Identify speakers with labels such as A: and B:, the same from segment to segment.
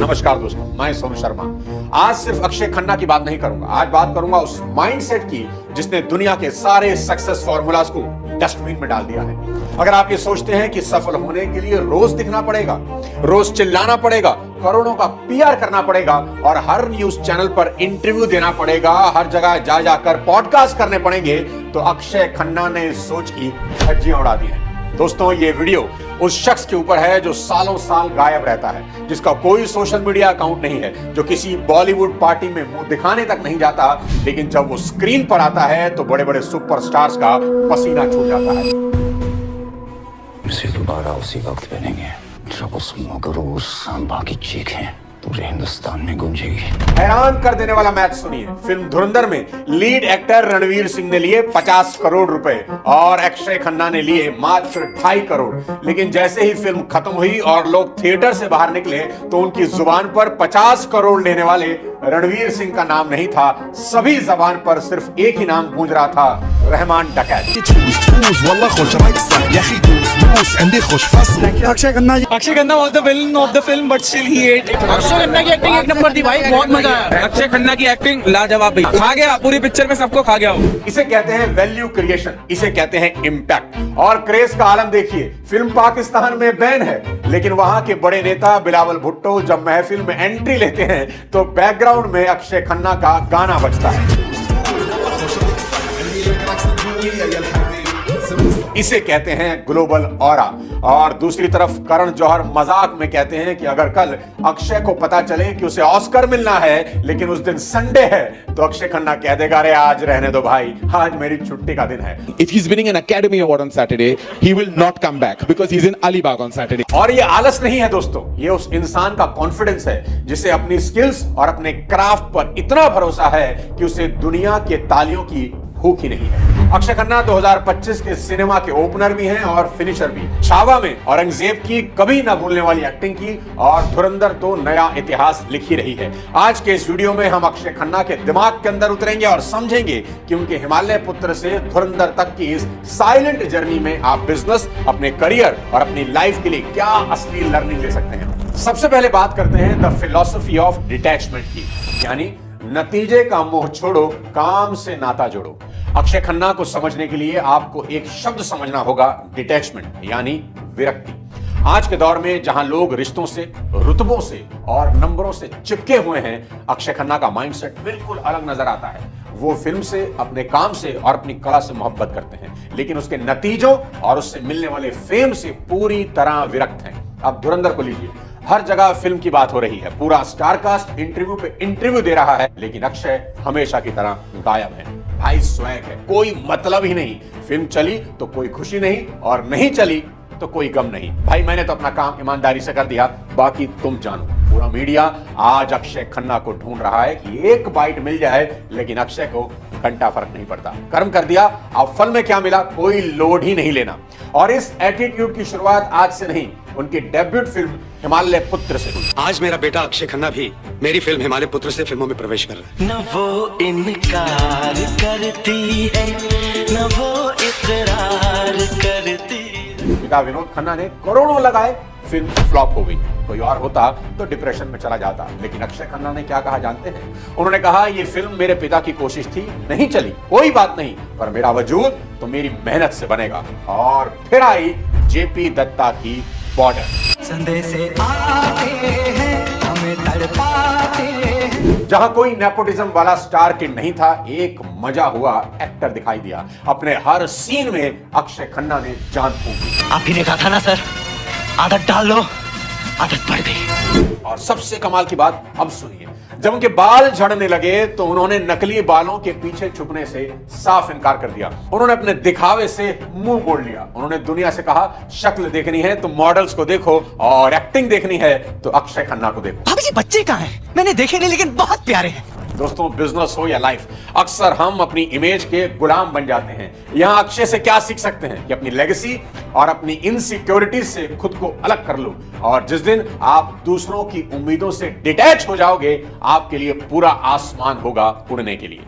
A: नमस्कार दोस्तों, मैं सोनू शर्मा। आज सिर्फ अक्षय खन्ना की बात नहीं करूंगा, आज बात करूंगा उस माइंडसेट की जिसने दुनिया के सारे सक्सेस फॉर्मूलाज को डस्टबिन में डाल दिया है। अगर आप ये सोचते हैं कि सफल होने के लिए रोज दिखना पड़ेगा, रोज चिल्लाना पड़ेगा, करोड़ों का पीआर करना पड़ेगा और हर न्यूज चैनल पर इंटरव्यू देना पड़ेगा, हर जगह जा जाकर पॉडकास्ट करने पड़ेंगे, तो अक्षय खन्ना ने इस सोच की धज्जियां उड़ा दी है। दोस्तों, ये वीडियो उस शख्स के ऊपर है जो सालों साल गायब रहता है, जिसका कोई सोशल मीडिया अकाउंट नहीं है, जो किसी बॉलीवुड पार्टी में मुंह दिखाने तक नहीं जाता, लेकिन जब वो स्क्रीन पर आता है तो बड़े बड़े सुपरस्टार्स का पसीना छूट जाता है।
B: इसे दोबारा उसी वक्त बनेंगे जब उस मगरूर सांबा की चीखें पूरे हिंदुस्तान में गूंजेगी।
A: हैरान कर देने वाला मैच सुनिए। फिल्म धुरंधर में लीड एक्टर रणवीर सिंह ने लिए 50 करोड़ रुपए और अक्षय खन्ना ने लिए मात्र 2.5 करोड़। लेकिन जैसे ही फिल्म खत्म हुई और लोग थिएटर से बाहर निकले तो उनकी जुबान पर 50 करोड़ लेने वाले रणवीर सिंह का नाम नहीं था। सभी जबान पर सिर्फ एक ही नाम गूंज रहा था, रहमान डकैत।
C: Akshay Khanna was the villain of the film, but still he ate it.
D: Akshay Khanna की एक्टिंग एक नंबर थी भाई, बहुत मजा आया।
C: अक्षय खन्ना की एक्टिंग लाजवाब भाई, खा गया पूरी पिक्चर में, सबको खा गया वो।
A: इसे कहते हैं वैल्यू क्रिएशन, इसे कहते हैं इम्पैक्ट। और क्रेज का आलम देखिए, फिल्म पाकिस्तान में बैन है, लेकिन वहां के बड़े नेता बिलावल भुट्टो जब महफिल में एंट्री लेते हैं तो बैकग्राउंड में अक्षय खन्ना का गाना बजता है। इसे कहते हैं ग्लोबल ऑरा। और दूसरी तरफ करण जौहर मजाक में कहते हैं कि अगर कल अक्षय को पता चले कि उसे ऑस्कर मिलना है लेकिन उस दिन संडे है तो अक्षय खन्ना कह देगा, अरे आज रहने दो भाई, आज मेरी छुट्टी का दिन है।
E: If he's winning an Academy Award on Saturday, he will not come back because he's in Alibag on Saturday.
A: और ये आलस नहीं है दोस्तों, ये उस इंसान का कॉन्फिडेंस है जिसे अपनी स्किल्स और अपने क्राफ्ट पर इतना भरोसा है कि उसे दुनिया के तालियों की भूख ही नहीं है। अक्षय खन्ना 2025 के सिनेमा के ओपनर भी हैं और फिनिशर भी। छावा में औरंगजेब की कभी ना भूलने वाली एक्टिंग की और धुरंधर तो नया इतिहास लिख ही रही है। आज के इस वीडियो में हम अक्षय खन्ना के दिमाग के अंदर उतरेंगे और समझेंगे कि उनके हिमालय पुत्र से धुरंधर तक की इस साइलेंट जर्नी में आप बिजनेस, अपने करियर और अपनी लाइफ के लिए क्या असली लर्निंग ले सकते हैं। सबसे पहले बात करते हैं द फिलॉसफी ऑफ डिटैचमेंट की, यानी नतीजे का मोह छोड़ो, काम से नाता जोड़ो। अक्षय खन्ना को समझने के लिए आपको एक शब्द समझना होगा, डिटैचमेंट, यानी विरक्ति। आज के दौर में जहां लोग रिश्तों से, रुतबों से और नंबरों से चिपके हुए हैं, अक्षय खन्ना का माइंडसेट बिल्कुल अलग नजर आता है। वो फिल्म से, अपने काम से और अपनी कला से मोहब्बत करते हैं, लेकिन उसके नतीजों और उससे मिलने वाले फेम से पूरी तरह विरक्त हैं। अब धुरंधर को लीजिए, हर जगह फिल्म की बात हो रही है, पूरा स्टारकास्ट इंटरव्यू पे इंटरव्यू दे रहा है, लेकिन अक्षय हमेशा की तरह गायब है। भाई स्वैग है, कोई मतलब ही नहीं। फिल्म चली तो कोई खुशी नहीं और नहीं चली तो कोई गम नहीं। भाई मैंने तो अपना काम ईमानदारी से कर दिया, बाकी तुम जानो। पूरा मीडिया आज अक्षय खन्ना को ढूंढ रहा है कि एक बाइट मिल जाए, लेकिन अक्षय को घंटा फर्क नहीं पड़ता। कर्म कर दिया, अब फल में क्या मिला कोई लोड ही नहीं लेना। और इस एटीट्यूड की शुरुआत आज से नहीं, उनकी डेब्यूट फिल्म हिमालय पुत्र से हुई।
F: आज मेरा बेटा अक्षय खन्ना भी मेरी फिल्म हिमालय पुत्र से फिल्मों में प्रवेश कर रहा है।
D: न वो इनकार करती है, न वो इकरार करती।
A: पिता विनोद खन्ना ने करोड़ों लगाए, फिल्म फ्लॉप हो गई। कोई और होता तो डिप्रेशन में चला जाता, लेकिन अक्षय खन्ना ने क्या कहा जानते हैं? उन्होंने कहा, ये फिल्म मेरे पिता की कोशिश थी, नहीं चली, कोई बात नहीं, पर मेरा वजूद तो मेरी मेहनत से बनेगा। और फिर आई जेपी दत्ता की बॉर्डर।
D: संदेशे आते हैं, हमें तड़पाते हैं।
A: जहां कोई नेपोटिज्म वाला स्टार किड नहीं था, एक मजा हुआ एक्टर दिखाई दिया। अपने हर सीन में अक्षय खन्ना ने जान फूंक दी।
D: आप ही ने कहा था ना सर, आदत डाल लो, आदत पड़ गई।
A: और सबसे कमाल की बात अब सुनिए, जब उनके बाल झड़ने लगे तो उन्होंने नकली बालों के पीछे छुपने से साफ इनकार कर दिया। उन्होंने अपने दिखावे से मुंह मोड़ लिया। उन्होंने दुनिया से कहा, शक्ल देखनी है तो मॉडल्स को देखो और एक्टिंग देखनी है तो अक्षय खन्ना को देखो।
D: भाभी जी बच्चे कहाँ हैं? मैंने देखे नहीं, लेकिन बहुत प्यारे हैं।
A: दोस्तों, बिजनेस हो या लाइफ, अक्सर हम अपनी इमेज के गुलाम बन जाते हैं। यहां अक्षय से क्या सीख सकते हैं कि अपनी लेगेसी और अपनी इनसिक्योरिटीज से खुद को अलग कर लो, और जिस दिन आप दूसरों की उम्मीदों से डिटैच हो जाओगे, आपके लिए पूरा आसमान होगा उड़ने के लिए।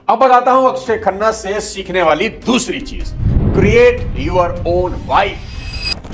A: अब बताता हूं अक्षय खन्ना से सीखने वाली दूसरी चीज, क्रिएट योर ओन वाइब,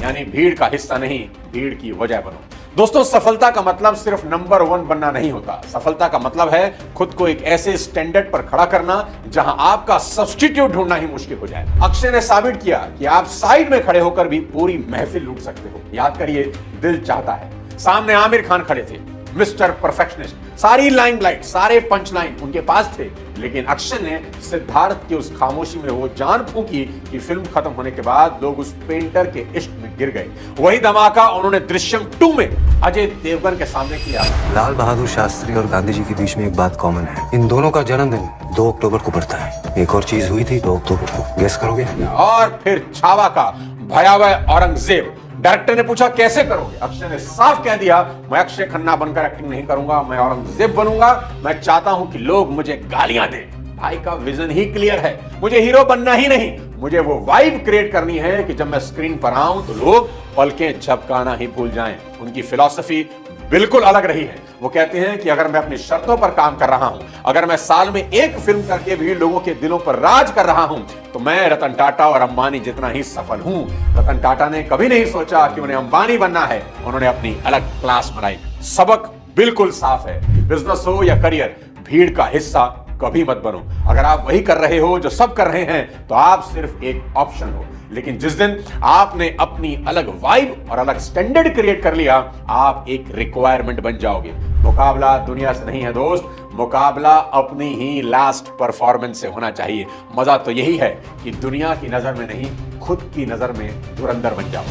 A: यानी भीड़ का हिस्सा नहीं, भीड़ की वजह बनो। दोस्तों, सफलता का मतलब सिर्फ नंबर 1 बनना नहीं होता। सफलता का मतलब है खुद को एक ऐसे स्टैंडर्ड पर खड़ा करना जहां आपका सब्स्टिट्यूट ढूंढना ही मुश्किल हो जाए। अक्षय ने साबित किया कि आप साइड में खड़े होकर भी पूरी महफिल लूट सकते हो। याद करिए, दिल चाहता है। सामने आमिर खान खड़े थे, मिस्टर परफेक्शनिस्ट, सारी लाइमलाइट, सारे पंच लाइन उनके पास थे, लेकिन अक्षय ने सिद्धार्थ की उस खामोशी में वो जान फूंकी कि फिल्म खत्म होने के बाद लोग उस पेंटर के इश्क में गिर गए। वही धमाका उन्होंने दृश्यम 2 में अजय देवगन के सामने किया।
G: लाल बहादुर शास्त्री और गांधी जी के बीच में एक बात कॉमन है, इन दोनों का जन्मदिन 2 अक्टूबर को पड़ता है। एक और चीज हुई थी 2 अक्टूबर को, गेस करोगे?
A: और फिर छावा का भयावह औरंगजेब। डायरेक्टर ने पूछा कैसे करोगे? अक्षय ने साफ कह दिया, मैं अक्षय खन्ना बनकर एक्टिंग नहीं करूंगा, मैं औरंगजेब बनूंगा। मैं चाहता हूं कि लोग मुझे गालियां दें। भाई का विजन ही क्लियर है, मुझे हीरो बनना ही नहीं, मुझे वो वाइब क्रिएट करनी है कि जब मैं स्क्रीन पर आऊं तो लोग पलकें झपकाना ही भूल जाएं। उनकी फिलॉसफी बिल्कुल अलग रही है। वो कहते हैं कि अगर मैं अपनी शर्तों पर काम कर रहा हूं, अगर मैं साल में एक फिल्म करके भी लोगों के दिलों पर राज कर रहा हूं, तो मैं रतन टाटा और अंबानी जितना ही सफल हूं। रतन टाटा ने कभी नहीं सोचा कि उन्हें अंबानी बनना है, उन्होंने अपनी अलग क्लास बनाई। सबक बिल्कुल साफ है, बिजनेस हो या करियर, भीड़ का हिस्सा कभी मत बनो। अगर आप वही कर रहे हो जो सब कर रहे हैं, तो आप सिर्फ एक ऑप्शन हो। लेकिन जिस दिन आपने अपनी अलग वाइब और अलग स्टैंडर्ड क्रिएट कर लिया, आप एक रिक्वायरमेंट बन जाओगे। मुकाबला दुनिया से नहीं है दोस्त, मुकाबला अपनी ही लास्ट परफॉर्मेंस से होना चाहिए। मजा तो यही है कि दुनिया की नजर में नहीं, खुद की नजर में धुरंधर बन जाओ।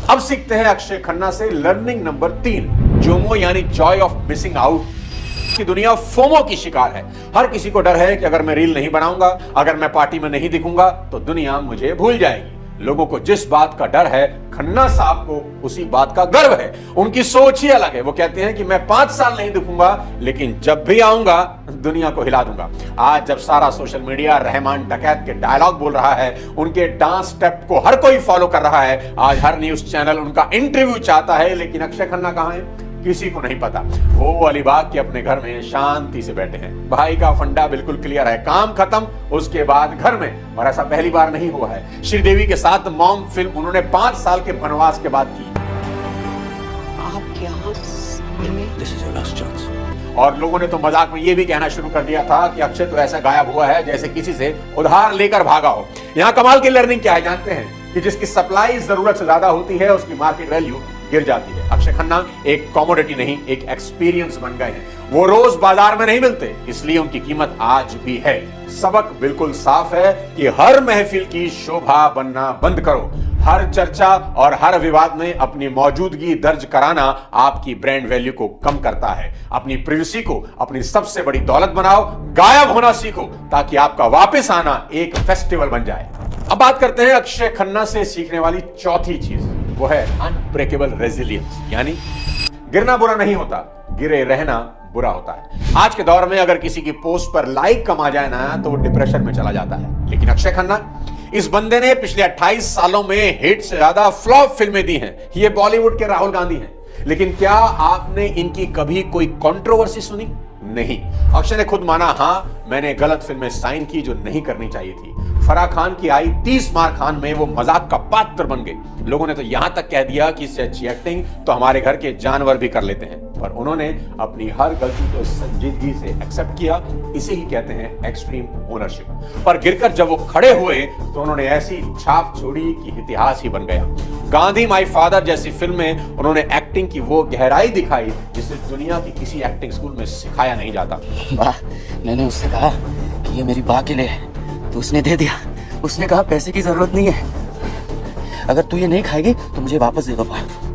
A: अब सीखते हैं अक्षय खन्ना से लर्निंग नंबर 3, जोमो यानी जॉय ऑफ मिसिंग आउट की दुनिया फोमो की शिकार है। हर किसी को डर है कि अगर मैं रील नहीं बनाऊंगा, अगर मैं पार्टी में नहीं दिखूंगा, तो दुनिया मुझे भूल जाएगी। लोगों को जिस बात का डर है, खन्ना साहब को उसी बात का गर्व है। उनकी सोच ही अलग है। वो कहते हैं कि मैं 5 साल नहीं दिखूंगा, लेकिन जब भी आऊंगा दुनिया को हिला दूंगा। आज जब सारा सोशल मीडिया रहमान डकैत के डायलॉग बोल रहा है, उनके डांस स्टेप को हर कोई फॉलो कर रहा है, आज हर न्यूज चैनल उनका इंटरव्यू चाहता है, लेकिन अक्षय खन्ना कहां है किसी को नहीं पता। वो अलीबाग के अपने घर में शांति से बैठे हैं। भाई का फंडा बिल्कुल क्लियर है, काम खत्म उसके बाद घर में, और ऐसा पहली बार नहीं हुआ है। श्रीदेवी के साथ मॉम फिल्म उन्होंने 5 साल के वनवास के बाद की।
H: आपके यहाँ
B: This is your last chance.
A: और लोगों ने तो मजाक में ये भी कहना शुरू कर दिया था कि अक्षय तो ऐसा गायब हुआ है जैसे किसी से उधार लेकर भागा हो। यहाँ कमाल की लर्निंग क्या है जानते हैं? कि जिसकी सप्लाई जरूरत से ज्यादा होती है, उसकी मार्केट वैल्यू गिर जाती है। अक्षय खन्ना एक कमोडिटी नहीं, एक एक्सपीरियंस बन गए हैं। वो रोज बाजार में नहीं मिलते, इसलिए उनकी कीमत आज भी है। सबक बिल्कुल साफ है कि हर महफिल की शोभा बनना बंद करो। हर चर्चा और हर विवाद में अपनी मौजूदगी दर्ज कराना आपकी ब्रांड वैल्यू को कम करता है। अपनी प्रिवेसी को अपनी सबसे बड़ी दौलत बनाओ, गायब होना सीखो, ताकि आपका वापस आना एक फेस्टिवल बन जाए। अब बात करते हैं अक्षय खन्ना से सीखने वाली चौथी चीज, वो है अनब्रेकेबल रेजिलियंस। यानी गिरना बुरा नहीं होता, गिरे रहना बुरा होता है। आज के दौर में अगर किसी की पोस्ट पर लाइक कम आ जाए ना, तो वो डिप्रेशन में चला जाता है। लेकिन अक्षय खन्ना, इस बंदे ने पिछले 28 सालों में हिट से ज्यादा फ्लॉप फिल्में दी हैं। ये बॉलीवुड के राहुल गांधी हैं। लेकिन क्या आपने इनकी कभी कोई कंट्रोवर्सी सुनी? नहीं। अक्षय ने खुद माना, हाँ मैंने गलत फिल्में साइन की जो नहीं करनी चाहिए थी। फराह खान की आई 30 मार खान में वो मजाक का पात्र बन गए। लोगों ने तो यहां तक कह दिया कि इससे अच्छी एक्टिंग तो हमारे घर के जानवर भी कर लेते हैं। पर उन्होंने अपनी हर गलती को संजीदगी से एक्सेप्ट किया। इसे ही कहते हैं एक्सट्रीम ओनरशिप। पर गिरकर जब वो खड़े हुए तो उन्होंने ऐसी छाप छोड़ी कि इतिहास ही बन गया। गांधी माय फादर जैसी फिल्म में उन्होंने एक्टिंग की वो गहराई दिखाई जिसे दुनिया की किसी एक्टिंग स्कूल में सिखाया नहीं जाता।
D: मैंने उससे कहा कि ये मेरी बा के लिए है, तो उसने दे दिया। उसने कहा पैसे की जरूरत नहीं है, अगर तू ये नहीं खाएगी तो मुझे वापस दे दो।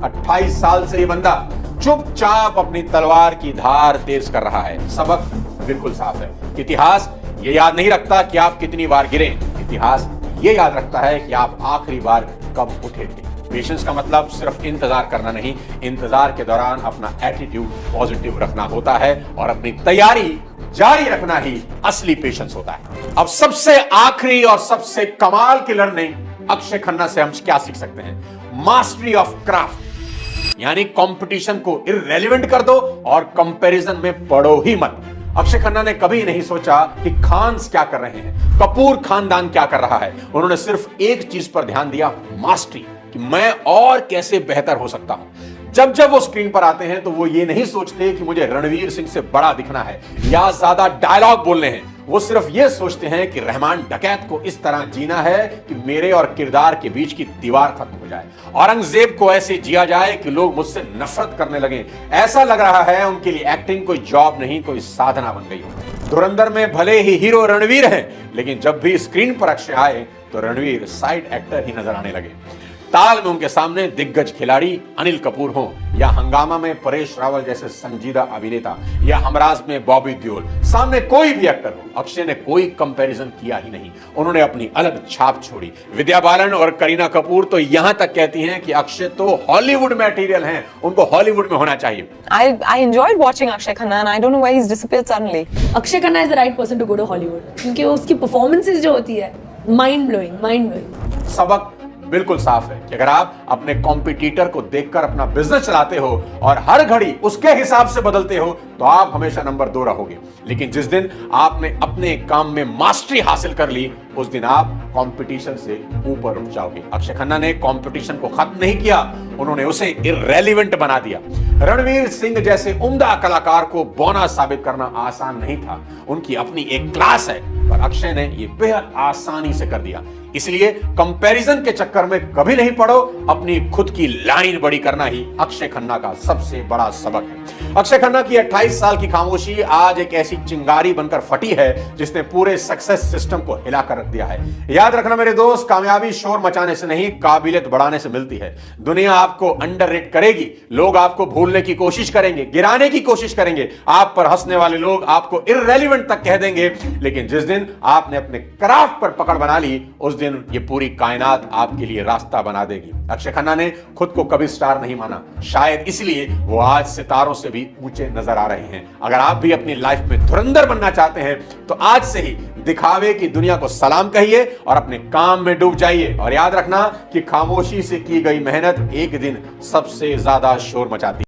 A: 28 साल से ये बंदा चुपचाप अपनी तलवार की धार तेज कर रहा है। सबक बिल्कुल साफ है। इतिहास ये याद नहीं रखता कि आप कितनी बार गिरे, इतिहास ये याद रखता है कि आप आखिरी बार कब उठे थे। पेशेंस का मतलब सिर्फ इंतजार करना नहीं, इंतजार के दौरान अपना एटीट्यूड पॉजिटिव रखना होता है और अपनी तैयारी जारी रखना ही असली पेशेंस होता है। अब सबसे आखिरी और सबसे कमाल की लर्निंग अक्षय खन्ना से हम क्या सीख सकते हैं? Mastery of craft. यानी कंपटीशन को इररेलेवेंट कर दो और कंपैरिजन में पड़ो ही मत। अक्षय खन्ना ने कभी नहीं सोचा कि खान्स क्या कर रहे हैं, कपूर खानदान क्या कर रहा है। उन्होंने सिर्फ एक चीज पर ध्यान दिया, मास्टरी, कि मैं और कैसे बेहतर हो सकता हूं। जब जब वो स्क्रीन पर आते हैं तो वो ये नहीं सोचते कि मुझे रणवीर सिंह से बड़ा दिखना है या ज्यादा डायलॉग बोलने हैं। वो सिर्फ ये सोचते हैं कि रहमान डकैत को इस तरह जीना है कि मेरे और किरदार के बीच की दीवार खत्म हो जाए, औरंगजेब को ऐसे जिया जाए कि लोग मुझसे नफरत करने लगे। ऐसा लग रहा है उनके लिए एक्टिंग कोई जॉब नहीं, कोई साधना बन गई हो। धुरंधर में भले ही हीरो रणवीर हैं, लेकिन जब भी स्क्रीन पर अक्षय आए तो रणवीर साइड एक्टर ही नजर आने लगे। ताल में उनके सामने दिग्गज खिलाड़ी अनिल कपूर हो या हंगामा में परेश रावल जैसे संजीदा अभिनेता या हमराज में बॉबी देओल, सामने कोई भी एक्टर हो, अक्षय ने कोई कंपैरिजन किया ही नहीं। उन्होंने अपनी अलग छाप छोड़ी। विद्या बालन और करीना कपूर तो यहां तक कहती हैं कि अक्षय तो हॉलीवुड मटेरियल हैं, उनको हॉलीवुड में होना चाहिए।
I: I enjoyed watching Akshay Khanna and I don't know why he's disappeared suddenly.
J: Akshaye Khanna is the right person to go to Hollywood, क्योंकि उसकी परफॉर्मेंसेस जो होती है माइंड ब्लोइंग।
A: सबक बिल्कुल साफ है कि अगर आप अपने कॉम्पिटिटर को देखकर अपना बिजनेस चलाते हो और हर घड़ी उसके हिसाब से बदलते हो तो आप हमेशा नंबर 2 रहोगे। लेकिन जिस दिन आपने अपने काम में मास्टरी हासिल कर ली, उस दिन आप कंपटीशन से ऊपर उठ जाओगे। अक्षय खन्ना ने कंपटीशन को खत्म नहीं किया, उन्होंने उसे इररेलेवेंट बना दिया। रणवीर सिंह जैसे उम्दा कलाकार को बौना साबित करना आसान नहीं था। उनकी अपनी एक क्लास है, पर अक्षय ने यह बेहद आसानी से कर दिया। इसलिए कंपैरिजन के चक्कर में कभी नहीं पड़ो, अपनी खुद की लाइन बड़ी करना ही अक्षय खन्ना का सबसे बड़ा सबक है। अक्षय खन्ना की 28 साल की खामोशी आज एक ऐसी चिंगारी बनकर फटी है जिसने पूरे सक्सेस सिस्टम को हिलाकर रख दिया है। याद रखना मेरे दोस्त, कामयाबी शोर मचाने से नहीं, काबिलियत बढ़ाने से मिलती है। दुनिया आपको अंडररेट करेगी, लोग आपको भूलने की कोशिश करेंगे, गिराने की कोशिश करेंगे, आप पर हंसने वाले लोग आपको इररेलेवेंट तक कह देंगे, लेकिन जिस दिन आपने अपने क्राफ्ट पर पकड़ बना ली, उस दिन ये पूरी कायनात आपके लिए रास्ता बना देगी। अक्षय खन्ना ने खुद को कभी स्टार नहीं माना, शायद इसलिए वो आज सितारों से भी ऊंचे नजर आ रहे हैं। अगर आप भी अपनी लाइफ में धुरंधर बनना चाहते हैं तो आज से ही दिखावे की दुनिया को सलाम कहिए और अपने काम में डूब जाइए। और याद रखना कि खामोशी से की गई मेहनत एक दिन सबसे ज्यादा शोर मचाती है।